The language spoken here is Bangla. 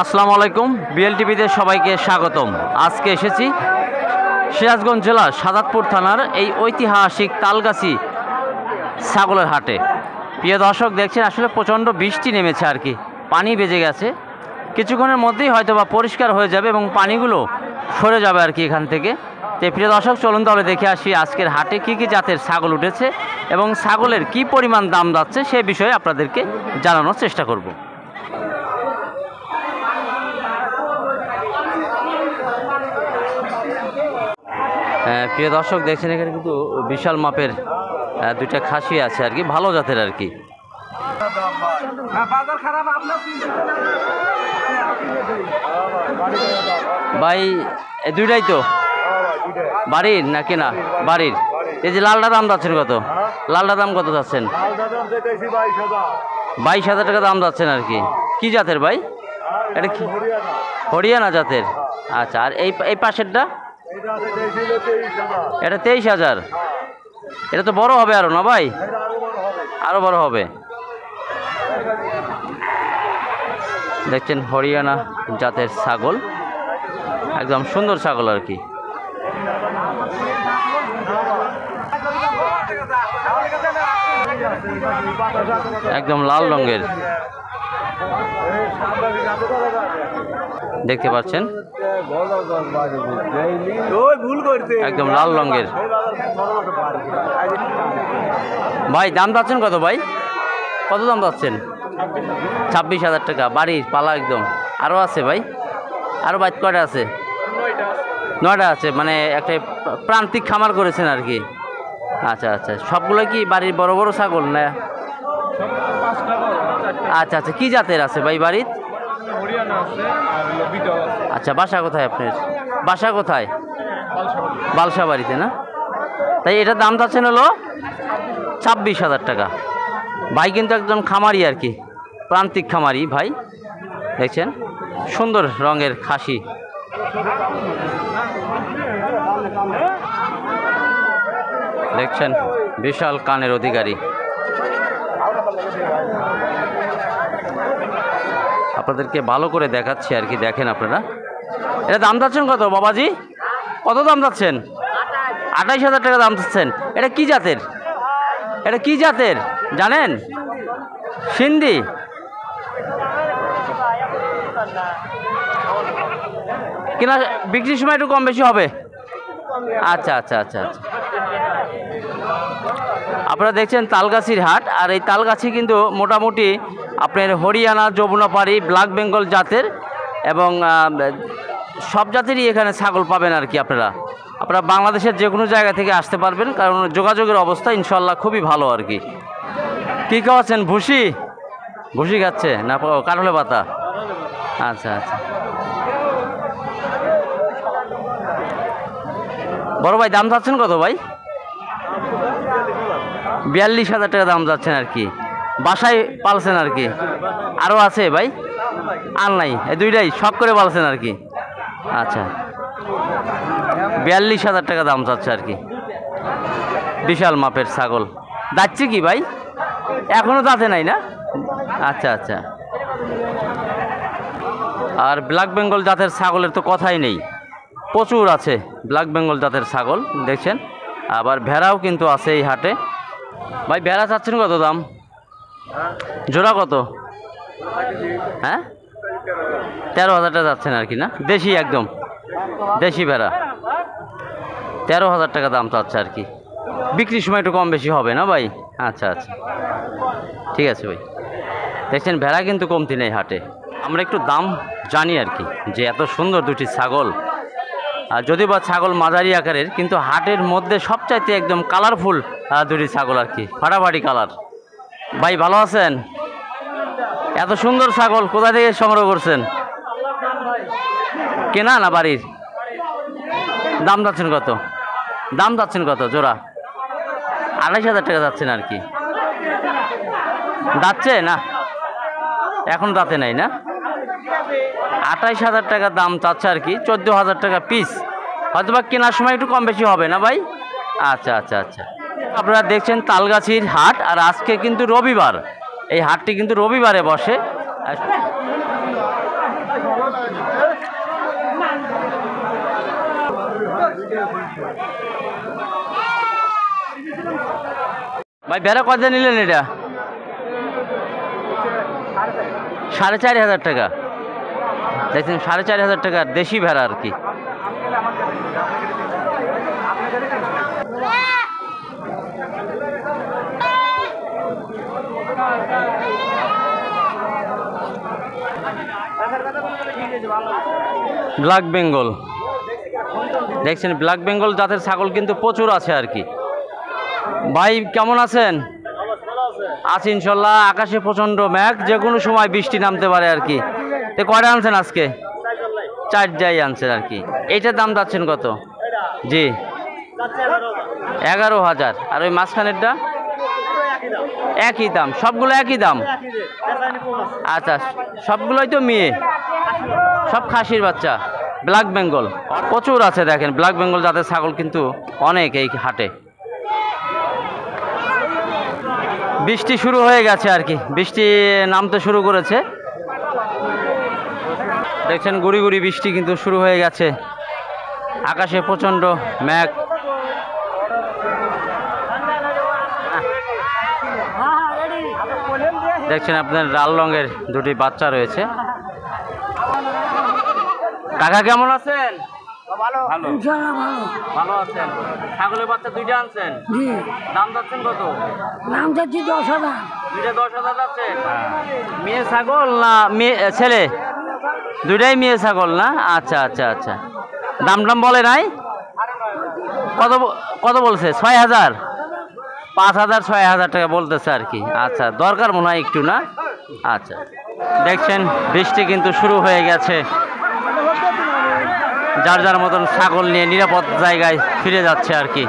আসসালামু আলাইকুম, বিএলটিভিতে সবাইকে স্বাগতম। আজকে এসেছি সিরাজগঞ্জ জেলার সাদাতপুর থানার এই ঐতিহাসিক তালগাছি ছাগলের হাটে। প্রিয় দর্শক, দেখছেন আসলে প্রচণ্ড বৃষ্টি নেমেছে আর কি, পানি বেজে গেছে। কিছুক্ষণের মধ্যেই হয়তো বা পরিষ্কার হয়ে যাবে এবং পানিগুলো সরে যাবে আর কি এখান থেকে। তো প্রিয় দর্শক, চলুন তাহলে দেখে আসি আজকের হাটে কী কী জাতের ছাগল উঠেছে এবং ছাগলের কী পরিমাণ দাম যাচ্ছে সে বিষয়ে আপনাদেরকে জানানোর চেষ্টা করব। প্রিয় দর্শক, দেখছেন এখানে কিন্তু বিশাল মাপের দুইটা খাসি আছে আর কি, ভালো জাতের আর কি। ভাই দুইটাই তো বাড়ির না কেনা? বাড়ির। এই যে লালটা দাম যাচ্ছেন কত? লালটা দাম কত যাচ্ছেন? 22,000 টাকা দাম যাচ্ছেন আর কি। কি জাতের ভাই এটা? কি হরিয়ানা জাতের? আচ্ছা, আর এই পাশেরটা এটা 23,000। এটা তো বড় হবে আরো না ভাই? আরো বড় হবে। দেখছেন হরিয়ানা জাতের ছাগল, একদম সুন্দর ছাগল আর কি। একদম লাল রঙের দেখতে পাচ্ছেন, একদম লাল রঙের। ভাই দাম যাচ্ছেন কত? ভাই কত দাম যাচ্ছেন? 26,000 টাকা। বাড়ির পালা একদম? আরও আছে ভাই? আরও বাইক কয়টা আছে? 9টা আছে, মানে একটা প্রান্তিক খামার করেছেন আর কি। আচ্ছা আচ্ছা, সবগুলো কি বাড়ির বড় বড় ছাগল না? আচ্ছা আচ্ছা, কি জাতের আছে ভাই বাড়ির? আচ্ছা, বাসা কোথায় আপনার? বাসা কোথায়? বালসা বাড়িতে না? তাই এটার দাম যাচ্ছেন হলো 26,000 টাকা। ভাই কিন্তু একজন খামারি আর কি, প্রান্তিক খামারি ভাই। দেখছেন সুন্দর রঙের খাসি। দেখছেন বিশাল কানের অধিকারী। আপনাদেরকে ভালো করে দেখাচ্ছি আর কি, দেখেন আপনারা। এটা দাম যাচ্ছেন কত বাবাজি? কত দাম যাচ্ছেন? 28,000 টাকা দাম যাচ্ছেন। এটা কি জাতের? এটা কি জাতের জানেন? সিন্ধি? কিনা বিক্রির সময় একটু কম বেশি হবে। আচ্ছা আচ্ছা আচ্ছা আচ্ছা। আপনারা দেখছেন তালগাছির হাট, আর এই তালগাছি কিন্তু মোটামুটি আপনার হরিয়ানা, যমুনাপাড়ি, ব্ল্যাক বেঙ্গল জাতের এবং সব জাতেরই এখানে ছাগল পাবেন আর কি। আপনারা বাংলাদেশের যে কোনো জায়গা থেকে আসতে পারবেন, কারণ যোগাযোগের অবস্থা ইনশাল্লাহ খুবই ভালো আর কি। কী খাওয়াচ্ছেন? ভুসি? ভুসি খাচ্ছে না কাঠলে পাতা? আচ্ছা আচ্ছা। বড় ভাই দাম যাচ্ছেন কত ভাই? 42,000 টাকা দাম যাচ্ছেন আর কি। বাসায় পালছেন আর কি? আরও আছে ভাই? আর নাই, এই দুইটাই শখ করে পালছেন আর কি। আচ্ছা, 42,000 টাকা দাম যাচ্ছে আর কি। বিশাল মাপের ছাগল। যাচ্ছে কি ভাই? এখনও দাঁতে নাই না? আচ্ছা আচ্ছা। আর ব্ল্যাক বেঙ্গল জাতের ছাগলের তো কথাই নেই, প্রচুর আছে ব্ল্যাক বেঙ্গল জাতের ছাগল। দেখছেন আবার ভেড়াও কিন্তু আছে এই হাটে। ভাই ভেড়া চাচ্ছেন কত দাম? জোড়া কত? হ্যাঁ, 13,000 টাকা যাচ্ছেন আর কি না? দেশি, একদম দেশি ভেড়া 13,000 টাকা দাম চাচ্ছে আর কি। বিক্রির সময় একটু কম বেশি হবে না ভাই? আচ্ছা আচ্ছা, ঠিক আছে ভাই। দেখছেন ভেড়া কিন্তু কমতি নেই হাটে। আমরা একটু দাম জানি আর কি, যে এত সুন্দর দুটি ছাগল, আর যদিও বা ছাগল মাঝারি আকারের, কিন্তু হাটের মধ্যে সবচাইতে একদম কালারফুল দুটি ছাগল আর কি, ফাটাফাটি কালার। ভাই ভালো আছেন? এত সুন্দর ছাগল কোথা থেকে সংগ্রহ করছেন? কেনা না বাড়ির? দাম যাচ্ছেন কত? দাম যাচ্ছেন কত জোড়া? 28,000 টাকা যাচ্ছেন আর কি। যাচ্ছে না? এখন দাঁতে নাই না? 28,000 টাকা দাম চাচ্ছে আর কি, 14,000 টাকা পিস। হয়তো বা কেনার সময় একটু কম বেশি হবে না ভাই? আচ্ছা আচ্ছা আচ্ছা। আপনারা দেখছেন তালগাছির হাট, আর আজকে কিন্তু রবিবার। এই হাটটি কিন্তু রবিবারে বসে। ভাই ভেড়া কত নিলেন এটা? 4,500 টাকা। দেখছেন 4,500 টাকার দেশি ভেড়া আর কি। ব্ল্যাক বেঙ্গল দেখছেন, ব্ল্যাক বেঙ্গল জাতের ছাগল কিন্তু প্রচুর আছে আর কি। ভাই কেমন আছেন? আছি ইনশাল্লাহ। আকাশে প্রচণ্ড মেঘ, যে কোনো সময় বৃষ্টি নামতে পারে আর কি। তো কয়টা আনছেন আজকে? 4টাই আনছেন আর কি। এইটার দাম যাচ্ছেন কত? জি 11,000। আর ওই মাঝখানেরটা? একই দাম, সবগুলো একই দাম। আচ্ছা, সবগুলোই তো মেয়ে, সব খাসির বাচ্চা। ব্ল্যাক বেঙ্গল প্রচুর আছে দেখেন, ব্ল্যাক বেঙ্গল জাতের ছাগল কিন্তু অনেক এই হাটে। বৃষ্টি শুরু হয়ে গেছে আর কি, বৃষ্টি নামতে শুরু করেছে। দেখছেন গুড়ি গুড়ি বৃষ্টি কিন্তু শুরু হয়ে গেছে, আকাশে প্রচণ্ড মেঘ। দেখছেন আপনার লাল রঙের দুটি বাচ্চা রয়েছে। কাকা কেমন আছেন? ভালো ভালো আছেন। ছাগলের বাচ্চা দুইটা আনছেন? দাম যাচ্ছেন কত? নাম যাচ্ছি 10,000। দুইটা 10,000 যাচ্ছে। মেয়ে ছাগল না মেয়ে ছেলে? দুইটাই মেয়ে ছাগল না? আচ্ছা আচ্ছা আচ্ছা। দাম টাম বলে নাই? কত কত বলছে? 6,000? 5,000 6,000 টাকা বলতেছে আর কি। আচ্ছা, দরকার মনে হয় একটু না? আচ্ছা। দেখছেন বৃষ্টি কিন্তু শুরু হয়ে গেছে, যার যার মতন ছাগল নিয়ে নিরাপদ জায়গায় ফিরে যাচ্ছে আর কি।